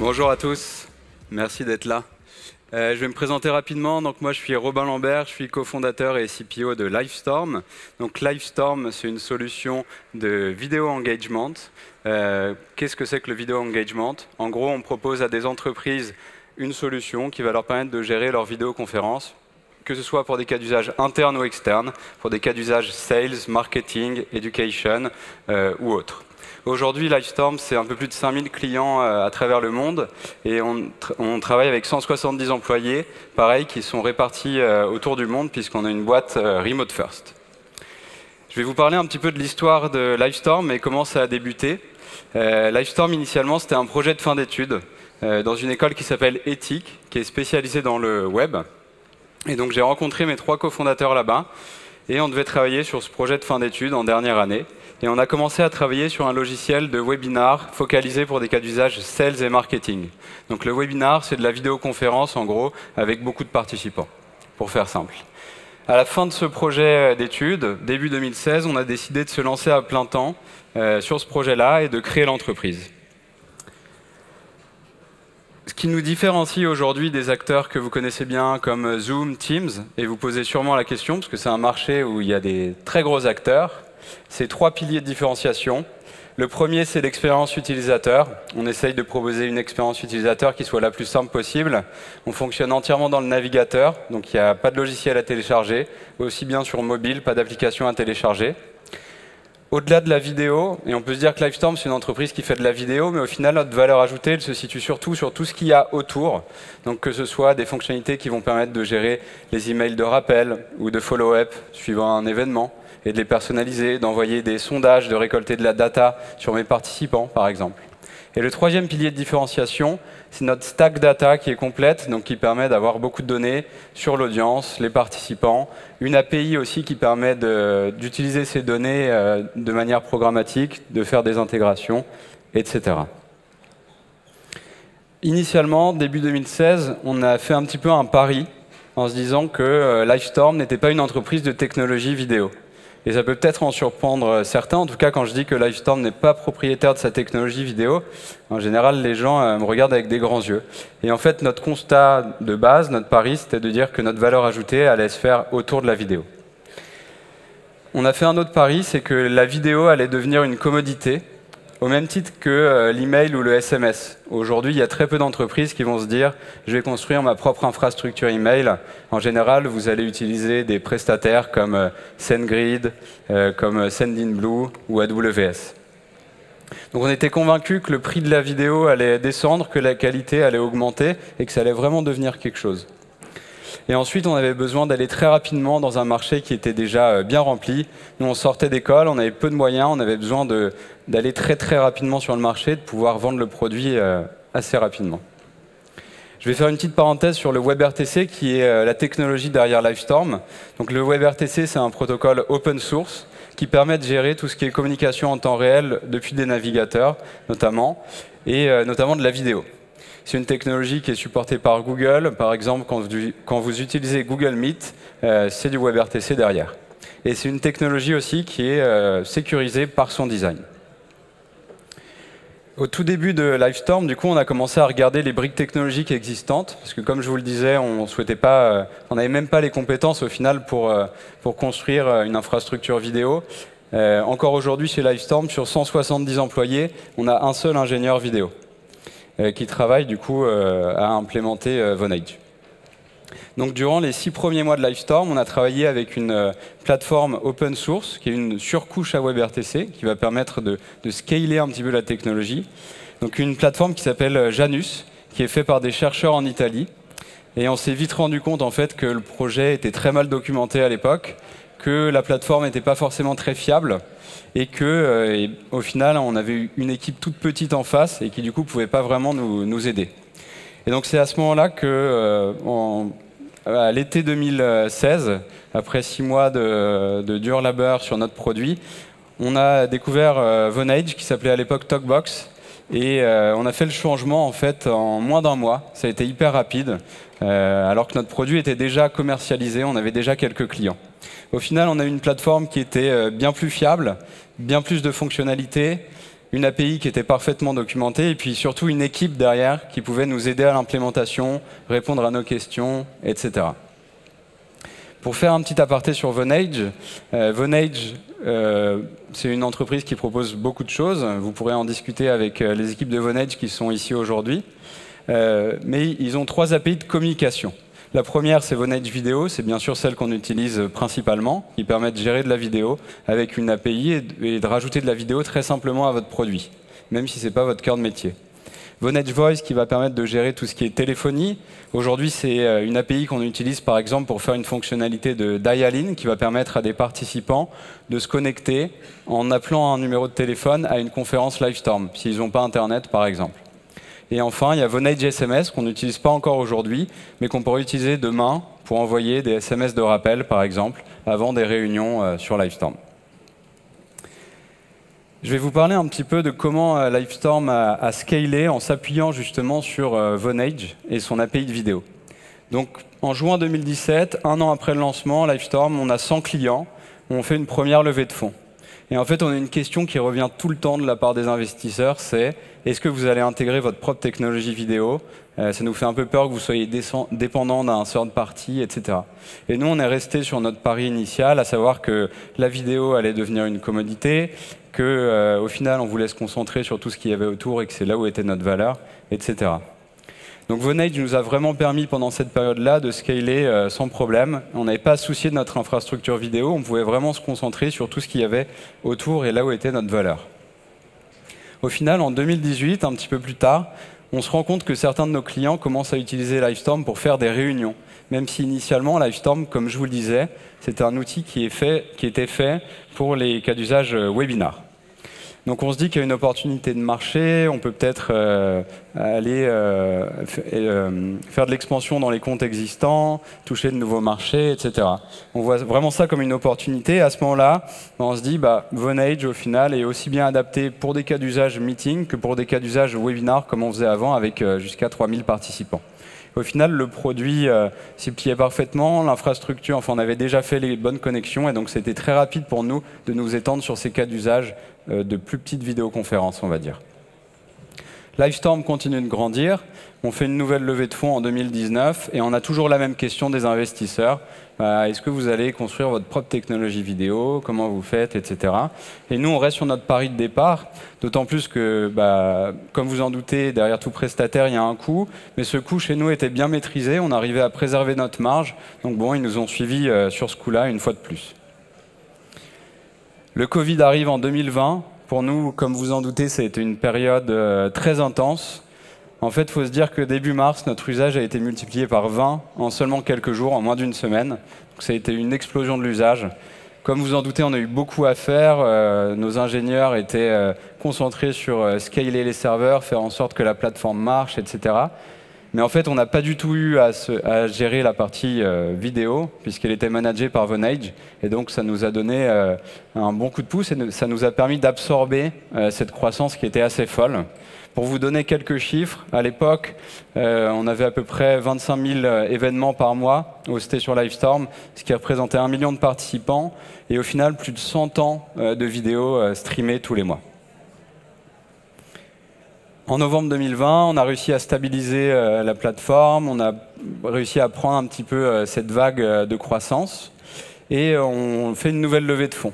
Bonjour à tous, merci d'être là. Je vais me présenter rapidement. Donc moi, je suis Robin Lambert, je suis cofondateur et CPO de Livestorm. Donc Livestorm, c'est une solution de vidéo engagement. Qu'est-ce que c'est que le vidéo engagement? En gros, on propose à des entreprises une solution qui va leur permettre de gérer leurs vidéoconférences, que ce soit pour des cas d'usage internes ou externes, pour des cas d'usage sales, marketing, education ou autres. Aujourd'hui, Livestorm, c'est un peu plus de 5000 clients à travers le monde et on travaille avec 170 employés, pareil, qui sont répartis autour du monde puisqu'on a une boîte remote first. Je vais vous parler un petit peu de l'histoire de Livestorm et comment ça a débuté. Livestorm, initialement, c'était un projet de fin d'études dans une école qui s'appelle Ethic, qui est spécialisée dans le web. Et donc, j'ai rencontré mes 3 cofondateurs là-bas et on devait travailler sur ce projet de fin d'études en dernière année. Et on a commencé à travailler sur un logiciel de webinar focalisé pour des cas d'usage sales et marketing. Donc le webinar, c'est de la vidéoconférence en gros, avec beaucoup de participants, pour faire simple. À la fin de ce projet d'études, début 2016, on a décidé de se lancer à plein temps sur ce projet-là et de créer l'entreprise. Ce qui nous différencie aujourd'hui des acteurs que vous connaissez bien comme Zoom, Teams, et vous posez sûrement la question, parce que c'est un marché où il y a des très gros acteurs, c'est 3 piliers de différenciation. Le premier, c'est l'expérience utilisateur. On essaye de proposer une expérience utilisateur qui soit la plus simple possible. On fonctionne entièrement dans le navigateur, donc il n'y a pas de logiciel à télécharger, aussi bien sur mobile, pas d'application à télécharger. Au-delà de la vidéo, et on peut se dire que Livestorm, c'est une entreprise qui fait de la vidéo, mais au final, notre valeur ajoutée, elle se situe surtout sur tout ce qu'il y a autour. Donc que ce soit des fonctionnalités qui vont permettre de gérer les emails de rappel ou de follow-up suivant un événement, et de les personnaliser, d'envoyer des sondages, de récolter de la data sur mes participants, par exemple. Et le troisième pilier de différenciation, c'est notre stack data qui est complète, donc qui permet d'avoir beaucoup de données sur l'audience, les participants, une API aussi qui permet d'utiliser ces données de manière programmatique, de faire des intégrations, etc. Initialement, début 2016, on a fait un petit peu un pari en se disant que Livestorm n'était pas une entreprise de technologie vidéo. Et ça peut peut-être en surprendre certains. En tout cas, quand je dis que Livestorm n'est pas propriétaire de sa technologie vidéo, en général, les gens me regardent avec des grands yeux. Et en fait, notre constat de base, notre pari, c'était de dire que notre valeur ajoutée allait se faire autour de la vidéo. On a fait un autre pari, c'est que la vidéo allait devenir une commodité, au même titre que l'email ou le SMS. Aujourd'hui, il y a très peu d'entreprises qui vont se dire « je vais construire ma propre infrastructure email ». En général, vous allez utiliser des prestataires comme SendGrid, comme Sendinblue ou AWS. Donc on était convaincus que le prix de la vidéo allait descendre, que la qualité allait augmenter et que ça allait vraiment devenir quelque chose. Et ensuite, on avait besoin d'aller très rapidement dans un marché qui était déjà bien rempli. Nous, on sortait d'école, on avait peu de moyens, on avait besoin d'aller très rapidement sur le marché, de pouvoir vendre le produit assez rapidement. Je vais faire une petite parenthèse sur le WebRTC, qui est la technologie derrière Livestorm. Donc le WebRTC, c'est un protocole open source qui permet de gérer tout ce qui est communication en temps réel depuis des navigateurs, notamment, et notamment de la vidéo. C'est une technologie qui est supportée par Google. Par exemple, quand vous utilisez Google Meet, c'est du WebRTC derrière. Et c'est une technologie aussi qui est sécurisée par son design. Au tout début de Livestorm, du coup, on a commencé à regarder les briques technologiques existantes, parce que comme je vous le disais, on n'avait même pas les compétences au final pour construire une infrastructure vidéo. Encore aujourd'hui, chez Livestorm, sur 170 employés, on a un seul ingénieur vidéo qui travaille du coup à implémenter Vonage. Donc durant les 6 premiers mois de Livestorm, on a travaillé avec une plateforme open source qui est une surcouche à WebRTC qui va permettre de scaler un petit peu la technologie. Donc une plateforme qui s'appelle Janus, qui est faite par des chercheurs en Italie. Et on s'est vite rendu compte en fait que le projet était très mal documenté à l'époque, que la plateforme n'était pas forcément très fiable et que, au final, on avait une équipe toute petite en face et qui du coup ne pouvait pas vraiment nous aider. Et donc c'est à ce moment-là que, à l'été 2016, après 6 mois de dur labeur sur notre produit, on a découvert Vonage, qui s'appelait à l'époque TalkBox, et on a fait le changement en fait en moins d'1 mois. Ça a été hyper rapide, alors que notre produit était déjà commercialisé, on avait déjà quelques clients. Au final, on a eu une plateforme qui était bien plus fiable, bien plus de fonctionnalités, une API qui était parfaitement documentée, et puis surtout une équipe derrière qui pouvait nous aider à l'implémentation, répondre à nos questions, etc. Pour faire un petit aparté sur Vonage, c'est une entreprise qui propose beaucoup de choses. Vous pourrez en discuter avec les équipes de Vonage qui sont ici aujourd'hui. Mais ils ont 3 API de communication. La première, c'est Vonage Vidéo, c'est bien sûr celle qu'on utilise principalement, qui permet de gérer de la vidéo avec une API et de rajouter de la vidéo très simplement à votre produit, même si ce n'est pas votre cœur de métier. Vonage Voice qui va permettre de gérer tout ce qui est téléphonie. Aujourd'hui, c'est une API qu'on utilise par exemple pour faire une fonctionnalité de dial-in qui va permettre à des participants de se connecter en appelant un numéro de téléphone à une conférence Livestorm, s'ils n'ont pas Internet par exemple. Et enfin, il y a Vonage SMS qu'on n'utilise pas encore aujourd'hui, mais qu'on pourrait utiliser demain pour envoyer des SMS de rappel, par exemple, avant des réunions sur Livestorm. Je vais vous parler un petit peu de comment Livestorm a scalé en s'appuyant justement sur Vonage et son API de vidéo. Donc, en juin 2017, un an après le lancement, Livestorm, on a 100 clients, on fait une première levée de fonds. Et en fait, on a une question qui revient tout le temps de la part des investisseurs, c'est est-ce que vous allez intégrer votre propre technologie vidéo? Ça nous fait un peu peur que vous soyez dépendant d'un third party, etc. Et nous, on est resté sur notre pari initial, à savoir que la vidéo allait devenir une commodité, qu'au final, on voulait se concentrer sur tout ce qu'il y avait autour et que c'est là où était notre valeur, etc. Donc Vonage nous a vraiment permis pendant cette période-là de scaler sans problème. On n'avait pas à se soucier de notre infrastructure vidéo, on pouvait vraiment se concentrer sur tout ce qu'il y avait autour et là où était notre valeur. Au final, en 2018, un petit peu plus tard, on se rend compte que certains de nos clients commencent à utiliser Livestorm pour faire des réunions. Même si initialement, Livestorm, comme je vous le disais, c'était un outil qui était fait pour les cas d'usage webinar. Donc on se dit qu'il y a une opportunité de marché, on peut peut-être aller faire de l'expansion dans les comptes existants, toucher de nouveaux marchés, etc. On voit vraiment ça comme une opportunité. À ce moment-là, on se dit Vonage, au final, est aussi bien adapté pour des cas d'usage meeting que pour des cas d'usage webinar, comme on faisait avant, avec jusqu'à 3000 participants. Au final, le produit s'y pliait parfaitement, l'infrastructure, enfin on avait déjà fait les bonnes connexions, et donc c'était très rapide pour nous de nous étendre sur ces cas d'usage de plus petites vidéoconférences, on va dire. Livestorm continue de grandir, on fait une nouvelle levée de fonds en 2019, et on a toujours la même question des investisseurs. Est-ce que vous allez construire votre propre technologie vidéo? Comment vous faites, etc. Et nous, on reste sur notre pari de départ, d'autant plus que, comme vous en doutez, derrière tout prestataire, il y a un coût, mais ce coût chez nous était bien maîtrisé, on arrivait à préserver notre marge, donc bon, ils nous ont suivis sur ce coup-là une fois de plus. Le Covid arrive en 2020. Pour nous, comme vous en doutez, ça a été une période très intense. En fait, il faut se dire que début mars, notre usage a été multiplié par 20 en seulement quelques jours, en moins d'une semaine. Donc, ça a été une explosion de l'usage. Comme vous en doutez, on a eu beaucoup à faire. Nos ingénieurs étaient concentrés sur scaler les serveurs, faire en sorte que la plateforme marche, etc. Mais en fait, on n'a pas du tout eu à gérer la partie vidéo, puisqu'elle était managée par Vonage. Et donc, ça nous a donné un bon coup de pouce et ça nous a permis d'absorber cette croissance qui était assez folle. Pour vous donner quelques chiffres, à l'époque, on avait à peu près 25 000 événements par mois hostés sur Livestorm, ce qui représentait 1 million de participants. Et au final, plus de 100 ans de vidéos streamées tous les mois. En novembre 2020, on a réussi à stabiliser la plateforme, on a réussi à prendre un petit peu cette vague de croissance et on fait une nouvelle levée de fonds.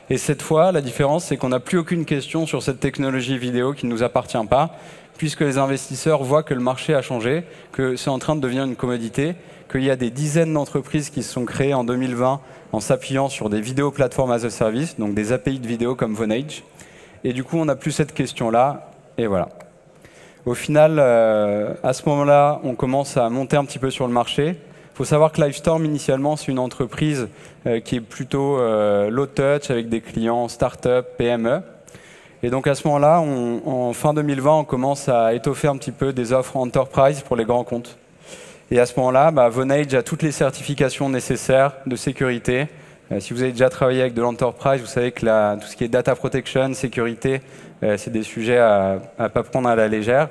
Et cette fois, la différence, c'est qu'on n'a plus aucune question sur cette technologie vidéo qui ne nous appartient pas, puisque les investisseurs voient que le marché a changé, que c'est en train de devenir une commodité, qu'il y a des dizaines d'entreprises qui se sont créées en 2020 en s'appuyant sur des vidéos plateformes as a service, donc des API de vidéo comme Vonage. Et du coup, on n'a plus cette question-là, et voilà. Au final, à ce moment-là, on commence à monter un petit peu sur le marché. Il faut savoir que Livestorm, initialement, c'est une entreprise qui est plutôt low touch, avec des clients start-up, PME. Et donc à ce moment-là, en fin 2020, on commence à étoffer un petit peu des offres enterprise pour les grands comptes. Et à ce moment-là, Vonage a toutes les certifications nécessaires de sécurité. Si vous avez déjà travaillé avec de l'enterprise, vous savez que tout ce qui est data protection, sécurité, c'est des sujets à ne pas prendre à la légère.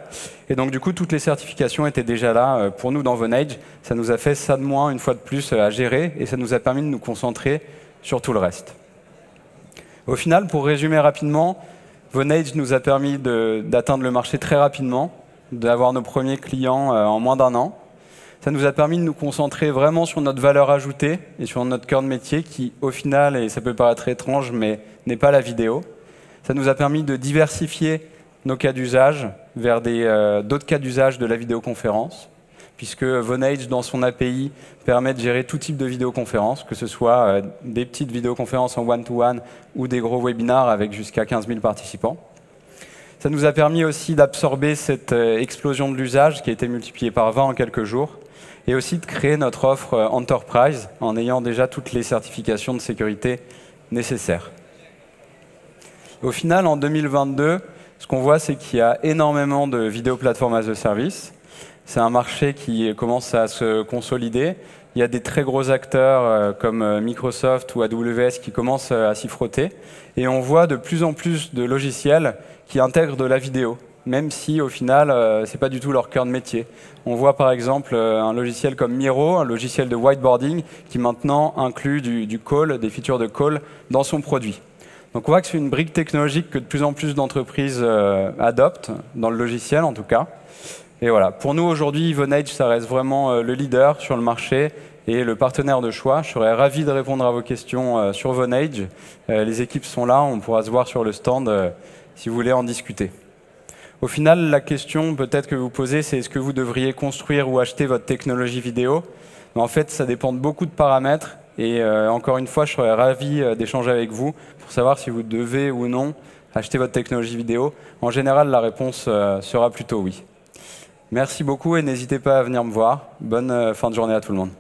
Et donc du coup, toutes les certifications étaient déjà là pour nous dans Vonage. Ça nous a fait ça de moins, une fois de plus, à gérer, et ça nous a permis de nous concentrer sur tout le reste. Au final, pour résumer rapidement, Vonage nous a permis d'atteindre le marché très rapidement, d'avoir nos premiers clients en moins d'1 an. Ça nous a permis de nous concentrer vraiment sur notre valeur ajoutée et sur notre cœur de métier qui, au final, et ça peut paraître étrange, mais n'est pas la vidéo. Ça nous a permis de diversifier nos cas d'usage vers d'autres cas d'usage de la vidéoconférence, puisque Vonage, dans son API, permet de gérer tout type de vidéoconférence, que ce soit des petites vidéoconférences en one-to-one ou des gros webinars avec jusqu'à 15 000 participants. Ça nous a permis aussi d'absorber cette explosion de l'usage qui a été multipliée par 20 en quelques jours, et aussi de créer notre offre Enterprise en ayant déjà toutes les certifications de sécurité nécessaires. Au final, en 2022, ce qu'on voit, c'est qu'il y a énormément de vidéo platform as a service. C'est un marché qui commence à se consolider. Il y a des très gros acteurs comme Microsoft ou AWS qui commencent à s'y frotter. Et on voit de plus en plus de logiciels qui intègrent de la vidéo, même si au final, ce n'est pas du tout leur cœur de métier. On voit par exemple un logiciel comme Miro, un logiciel de whiteboarding, qui maintenant inclut du call, des features de call dans son produit. Donc on voit que c'est une brique technologique que de plus en plus d'entreprises adoptent, dans le logiciel en tout cas. Et voilà, pour nous aujourd'hui, Vonage, ça reste vraiment le leader sur le marché et le partenaire de choix. Je serais ravi de répondre à vos questions sur Vonage. Les équipes sont là, on pourra se voir sur le stand si vous voulez en discuter. Au final, la question peut-être que vous posez, c'est est-ce que vous devriez construire ou acheter votre technologie vidéo? Mais en fait, ça dépend de beaucoup de paramètres. Et encore une fois, je serais ravi d'échanger avec vous pour savoir si vous devez ou non acheter votre technologie vidéo. En général, la réponse sera plutôt oui. Merci beaucoup et n'hésitez pas à venir me voir. Bonne fin de journée à tout le monde.